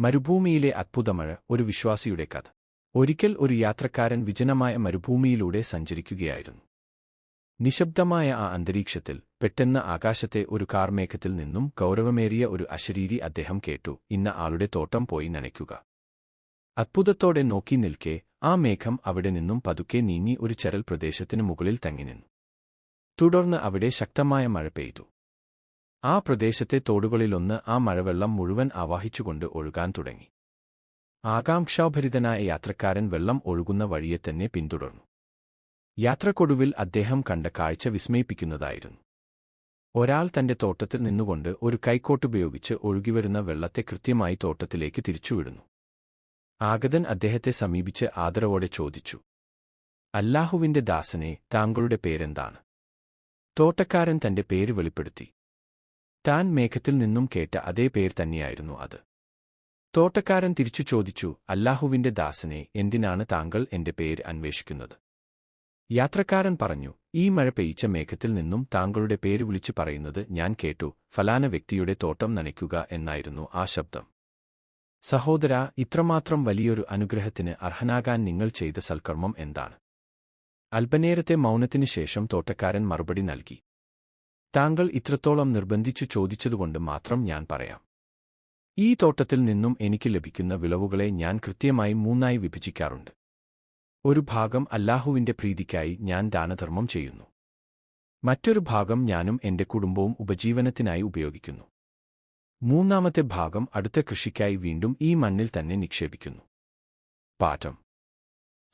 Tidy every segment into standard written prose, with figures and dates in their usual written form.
മരുഭൂമിയിലെ അത്ഭുതമഴ. ഒരു വിശ്വാസിയുടെ കഥ. ഒരിക്കൽ ഒരു യാത്രക്കാരൻ വിജനമായ മരുഭൂമിയിലൂടെ സഞ്ചരിക്കുകയായിരുന്നു. നിശബ്ദമായ ആ അന്തരീക്ഷത്തിൽ പെട്ടെന്ന് ആകാശത്തെ ഒരു കാർമേഘത്തിൽ നിന്നും ഗൗരവമേറിയ ഒരു അശരീരി അദ്ദേഹം കേട്ടു, ഇന്ന ആളുടെ തോട്ടം പോയി നനയ്ക്കുക. അത്ഭുതത്തോടെ നോക്കി നിൽക്കെ ആ മേഘം അവിടെ നിന്നും പതുക്കെ നീങ്ങി ഒരു ചരൽ പ്രദേശത്തിനു മുകളിൽ തങ്ങിനിന്നു. തുടർന്ന് അവിടെ ശക്തമായ മഴ പെയ്തു. ആ പ്രദേശത്തെ തോടുകളിലൊന്ന് ആ മഴവെള്ളം മുഴുവൻ ആവാഹിച്ചുകൊണ്ട് ഒഴുകാൻ തുടങ്ങി. ആകാംക്ഷാഭരിതനായ യാത്രക്കാരൻ വെള്ളം ഒഴുകുന്ന വഴിയെ തന്നെ പിന്തുടർന്നു. യാത്രക്കൊടുവിൽ അദ്ദേഹം കണ്ട കാഴ്ച വിസ്മയിപ്പിക്കുന്നതായിരുന്നു. ഒരാൾ തന്റെ തോട്ടത്തിൽ നിന്നുകൊണ്ട് ഒരു കൈക്കോട്ടുപയോഗിച്ച് ഒഴുകിവരുന്ന വെള്ളത്തെ കൃത്യമായി തോട്ടത്തിലേക്ക് തിരിച്ചുവിടുന്നു. ആഗതൻ അദ്ദേഹത്തെ സമീപിച്ച് ആദരവോടെ ചോദിച്ചു, അല്ലാഹുവിന്റെ ദാസനെ, താങ്കളുടെ പേരെന്താണ്? തോട്ടക്കാരൻ തന്റെ പേര് വെളിപ്പെടുത്തി. താൻ മേഘത്തിൽ നിന്നും കേട്ട അതേ പേര് തന്നെയായിരുന്നു അത്. തോട്ടക്കാരൻ തിരിച്ചു ചോദിച്ചു, അല്ലാഹുവിന്റെ ദാസനെ, എന്തിനാണ് താങ്കൾ എന്റെ പേര് അന്വേഷിക്കുന്നത്? യാത്രക്കാരൻ പറഞ്ഞു, ഈ മഴ പെയ്ച്ച മേഘത്തിൽ നിന്നും താങ്കളുടെ പേര് വിളിച്ചു പറയുന്നത് ഞാൻ കേട്ടു. ഫലാന വ്യക്തിയുടെ തോട്ടം നനയ്ക്കുക എന്നായിരുന്നു ആ ശബ്ദം. സഹോദരാ, ഇത്രമാത്രം വലിയൊരു അനുഗ്രഹത്തിന് അർഹനാകാൻ നിങ്ങൾ ചെയ്ത സൽക്കർമ്മം എന്താണ്? അല്പനേരത്തെ മൗനത്തിനു ശേഷം തോട്ടക്കാരൻ മറുപടി നൽകി, താങ്കൾ ഇത്രത്തോളം നിർബന്ധിച്ചു ചോദിച്ചതുകൊണ്ട് മാത്രം ഞാൻ പറയാം. ഈ തോട്ടത്തിൽ നിന്നും എനിക്ക് ലഭിക്കുന്ന വിളവുകളെ ഞാൻ കൃത്യമായി മൂന്നായി വിഭജിക്കാറുണ്ട്. ഒരു ഭാഗം അല്ലാഹുവിന്റെ പ്രീതിക്കായി ഞാൻ ദാനധർമ്മം ചെയ്യുന്നു. മറ്റൊരു ഭാഗം ഞാനും എന്റെ കുടുംബവും ഉപജീവനത്തിനായി ഉപയോഗിക്കുന്നു. മൂന്നാമത്തെ ഭാഗം അടുത്ത കൃഷിക്കായി വീണ്ടും ഈ മണ്ണിൽ തന്നെ നിക്ഷേപിക്കുന്നു. പാഠം: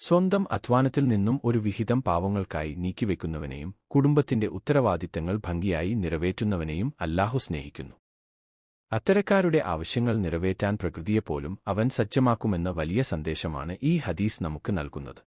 സ്വന്തം അധ്വാനത്തിൽ നിന്നും ഒരു വിഹിതം പാവങ്ങൾക്കായി നീക്കിവെക്കുന്നവനെയും കുടുംബത്തിന്റെ ഉത്തരവാദിത്തങ്ങൾ ഭംഗിയായി നിറവേറ്റുന്നവനെയും അല്ലാഹു സ്നേഹിക്കുന്നു. അത്തരക്കാരുടെ ആവശ്യങ്ങൾ നിറവേറ്റാൻ പ്രകൃതിയെപ്പോലും അവൻ സജ്ജമാക്കുമെന്ന വലിയ സന്ദേശമാണ് ഈ ഹദീസ് നമുക്ക് നൽകുന്നത്.